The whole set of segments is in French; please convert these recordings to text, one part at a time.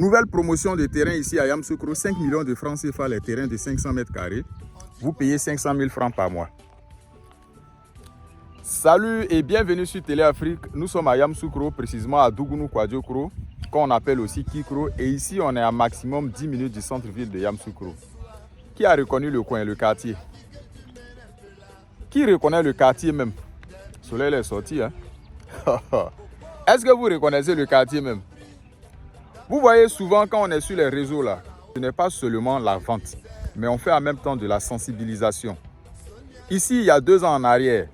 Nouvelle promotion de terrain ici à Yamoussoukro, 5 millions de francs CFA, les terrains de 500 mètres carrés. Vous payez 500 000 francs par mois. Salut et bienvenue sur Télé Afrique. Nous sommes à Yamoussoukro, précisément à Dougonou Kwadjokro, qu'on appelle aussi Kikro. Et ici, on est à maximum 10 minutes du centre-ville de Yamoussoukro. Qui a reconnu le coin, le quartier? Qui reconnaît le quartier même? Le soleil est sorti, hein? Est-ce que vous reconnaissez le quartier même? Vous voyez souvent quand on est sur les réseaux là, ce n'est pas seulement la vente, mais on fait en même temps de la sensibilisation. Ici, il y a 2 ans en arrière,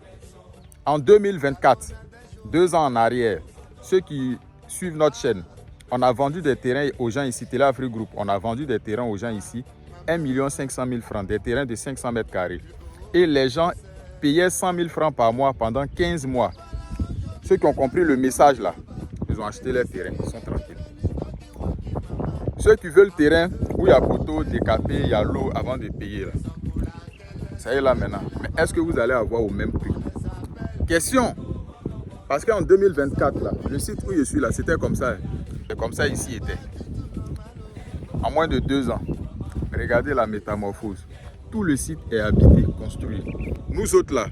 en 2024, 2 ans en arrière, ceux qui suivent notre chaîne, on a vendu des terrains aux gens ici, Télé Afrique Group, on a vendu des terrains aux gens ici, 1 500 000 francs, des terrains de 500 mètres carrés. Et les gens payaient 100 000 francs par mois pendant 15 mois. Ceux qui ont compris le message là, ils ont acheté les terrains, ils sont tranquilles. Ceux qui veulent le terrain où il y a poteau, décapé, il y a l'eau avant de payer là. Ça y est là maintenant. Mais est-ce que vous allez avoir au même prix? Question. Parce qu'en 2024 là, le site où je suis là, c'était comme ça. C'est comme ça ici était. En moins de 2 ans. Regardez la métamorphose. Tout le site est habité, construit. Nous autres là,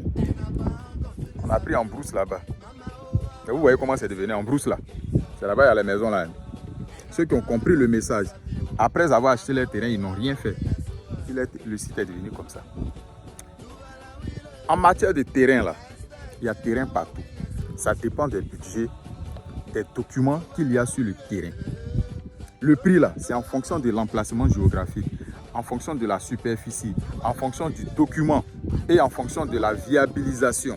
on a pris en brousse là-bas. Et vous voyez comment c'est devenu en brousse là. C'est là-bas, il y a les maisons là. Ceux qui ont compris le message, après avoir acheté les terrains, ils n'ont rien fait. Le site est devenu comme ça. En matière de terrain, là, il y a terrain partout. Ça dépend des budgets, des documents qu'il y a sur le terrain. Le prix, là, c'est en fonction de l'emplacement géographique, en fonction de la superficie, en fonction du document et en fonction de la viabilisation.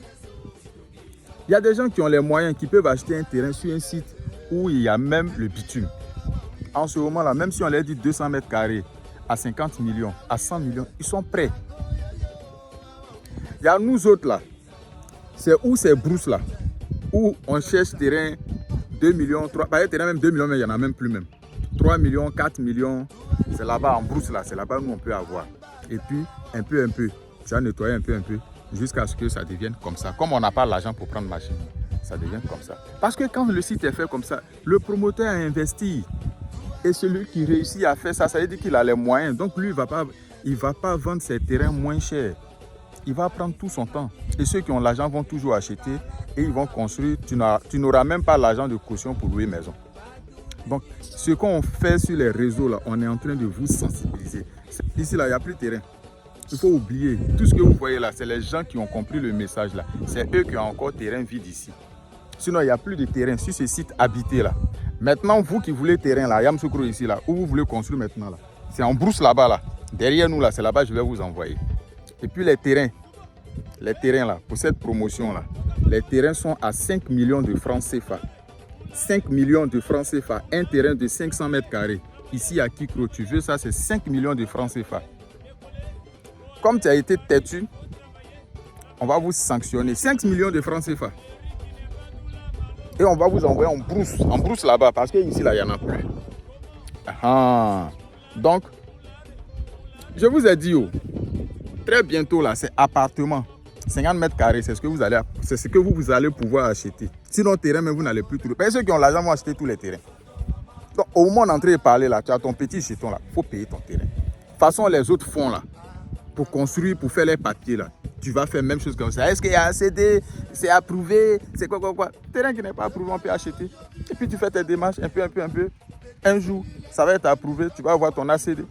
Il y a des gens qui ont les moyens, qui peuvent acheter un terrain sur un site où il y a même le bitume. En ce moment-là, même si on leur dit 200 mètres carrés à 50 millions, à 100 millions, ils sont prêts. Il y a nous autres là, c'est où ces brousses là, où on cherche terrain 2 millions, 3, pas terrain même 2 millions, mais il n'y en a même plus même. 3 millions, 4 millions, c'est là-bas en brousse là, c'est là-bas où on peut avoir. Et puis, un peu, tu vas nettoyer un peu, jusqu'à ce que ça devienne comme ça. Comme on n'a pas l'argent pour prendre machine, ça devient comme ça. Parce que quand le site est fait comme ça, le promoteur a investi. Et celui qui réussit à faire ça, ça veut dire qu'il a les moyens. Donc lui, il va pas vendre ses terrains moins chers. Il va prendre tout son temps. Et ceux qui ont l'argent vont toujours acheter et ils vont construire. Tu n'auras même pas l'argent de caution pour louer maison. Donc, ce qu'on fait sur les réseaux, là, on est en train de vous sensibiliser. Ici, là, il n'y a plus de terrain. Il faut oublier. Tout ce que vous voyez là, c'est les gens qui ont compris le message là. C'est eux qui ont encore terrain vide ici. Sinon, il n'y a plus de terrain sur ce site habité là. Maintenant, vous qui voulez terrain là, Yamoussoukro ici là, où vous voulez construire maintenant là, c'est en brousse là-bas là. Derrière nous là, c'est là-bas que je vais vous envoyer. Et puis les terrains là, pour cette promotion là, les terrains sont à 5 millions de francs CFA. 5 millions de francs CFA, un terrain de 500 mètres carrés. Ici à Kikro, tu veux ça, c'est 5 millions de francs CFA. Comme tu as été têtu, on va vous sanctionner. 5 millions de francs CFA. Et on va vous envoyer en brousse là-bas, parce qu'ici, là, il n'y en a plus. Donc, je vous ai dit, très bientôt, là, c'est appartement. 50 mètres carrés, c'est ce que vous allez pouvoir acheter. Sinon, terrain, mais vous n'allez plus trouver. Parce que ceux qui ont l'argent vont acheter tous les terrains. Donc, au moment d'entrer et parler, là, tu as ton petit jeton, là, il faut payer ton terrain. De toute façon, les autres font, là, pour construire, pour faire les papiers, là. Tu vas faire la même chose comme ça. Est-ce qu'il y a un CD? C'est approuvé? C'est quoi? Terrain qui n'est pas approuvé, on peut acheter. Et puis tu fais tes démarches un peu. Un jour, ça va être approuvé. Tu vas avoir ton ACD.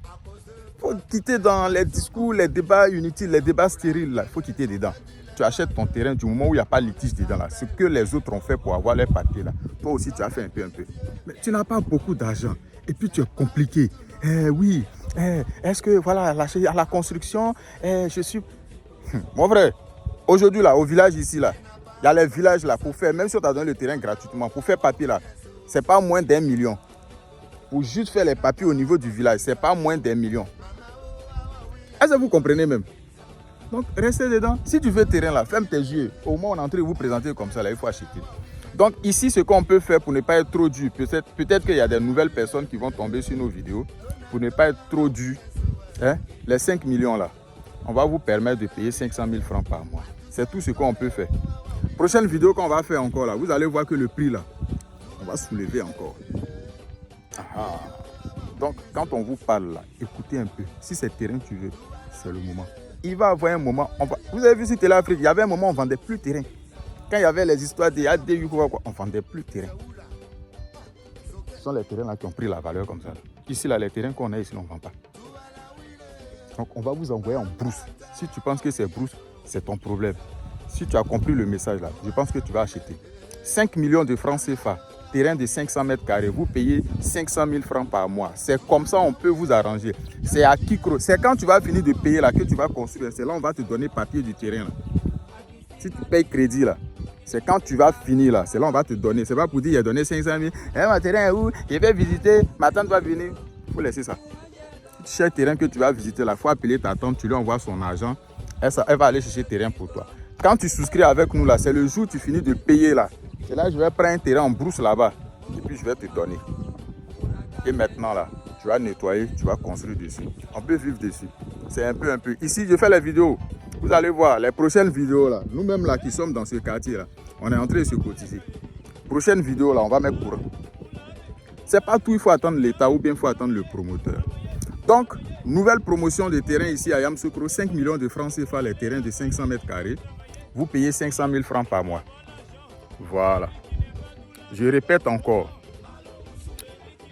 Il faut quitter dans les discours, les débats inutiles, les débats stériles. Il faut quitter dedans. Tu achètes ton terrain du moment où il n'y a pas de litige dedans. Là. Ce que les autres ont fait pour avoir les papiers. Là. Toi aussi, tu as fait un peu. Mais tu n'as pas beaucoup d'argent. Et puis tu es compliqué. Oui. Est-ce que voilà, la construction, je suis... Mon frère, aujourd'hui là, au village ici là, il y a les villages là pour faire, même si on t'a donné le terrain gratuitement, pour faire papier là, c'est pas moins d'1 million. Pour juste faire les papiers au niveau du village, c'est pas moins d'1 million. Est-ce que vous comprenez même? Donc restez dedans. Si tu veux terrain là, ferme tes yeux. Au moins on entre et vous présenter comme ça là, il faut acheter. Donc ici, ce qu'on peut faire pour ne pas être trop dur, peut-être qu'il y a des nouvelles personnes qui vont tomber sur nos vidéos, pour ne pas être trop dur, les 5 millions là, on va vous permettre de payer 500 000 francs par mois. C'est tout ce qu'on peut faire. Prochaine vidéo qu'on va faire encore là, vous allez voir que le prix là, on va soulever encore. Ah. Donc, quand on vous parle là, écoutez un peu. Si c'est terrain tu veux, c'est le moment. Il va y avoir un moment. Vous avez vu sur Télé Afrique, il y avait un moment où on ne vendait plus terrain. Quand il y avait les histoires des ADU, on ne vendait plus terrain. Ce sont les terrains là qui ont pris la valeur comme ça. Ici, là, les terrains qu'on a ici, on ne vend pas. Donc, on va vous envoyer en brousse. Si tu penses que c'est brousse, c'est ton problème. Si tu as compris le message là, je pense que tu vas acheter. 5 millions de francs CFA, terrain de 500 mètres carrés, vous payez 500 000 francs par mois. C'est comme ça on peut vous arranger. C'est à Kikro. C'est quand tu vas finir de payer là que tu vas construire. C'est là on va te donner papier du terrain là. Si tu payes crédit là, c'est quand tu vas finir là. C'est là on va te donner. C'est pas pour dire il a donné 500 000. Mon terrain est où? Je vais visiter. Ma tante va venir. Il faut laisser ça. Si tu cherches terrain que tu vas visiter là, il faut appeler ta tante. Tu lui envoies son argent. Elle va aller chercher terrain pour toi. Quand tu souscris avec nous là, c'est le jour où tu finis de payer là. C'est là que je vais prendre un terrain en brousse là-bas. Et puis je vais te donner. Et maintenant là, tu vas nettoyer, tu vas construire dessus. On peut vivre dessus. C'est un peu. Ici, je fais les vidéos. Vous allez voir les prochaines vidéos là. Nous-mêmes là qui sommes dans ce quartier là, on est en train de se cotiser. Prochaine vidéo là, on va mettre courant. C'est pas tout, il faut attendre l'État ou bien il faut attendre le promoteur. Donc, nouvelle promotion de terrain ici à Yamoussoukro, 5 millions de francs CFA, les terrains de 500 mètres carrés. Vous payez 500 000 francs par mois. Voilà. Je répète encore.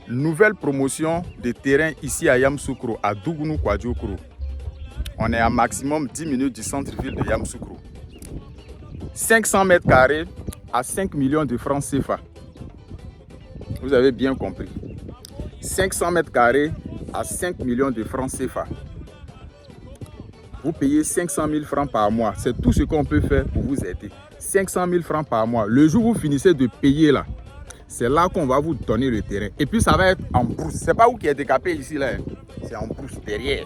Nouvelle promotion de terrain ici à Yamoussoukro, à Dougounou Kwadjokro. On est à maximum 10 minutes du centre-ville de Yamoussoukro. 500 mètres carrés à 5 millions de francs CFA. Vous avez bien compris. 500 mètres carrés à 5 millions de francs CFA. Vous payez 500 000 francs par mois. C'est tout ce qu'on peut faire pour vous aider. 500 000 francs par mois. Le jour où vous finissez de payer là, c'est là qu'on va vous donner le terrain. Et puis ça va être en brousse. C'est pas vous qui êtes décapé ici là. C'est en brousse derrière.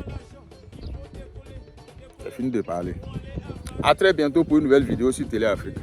J'ai fini de parler. À très bientôt pour une nouvelle vidéo sur Télé Afrique.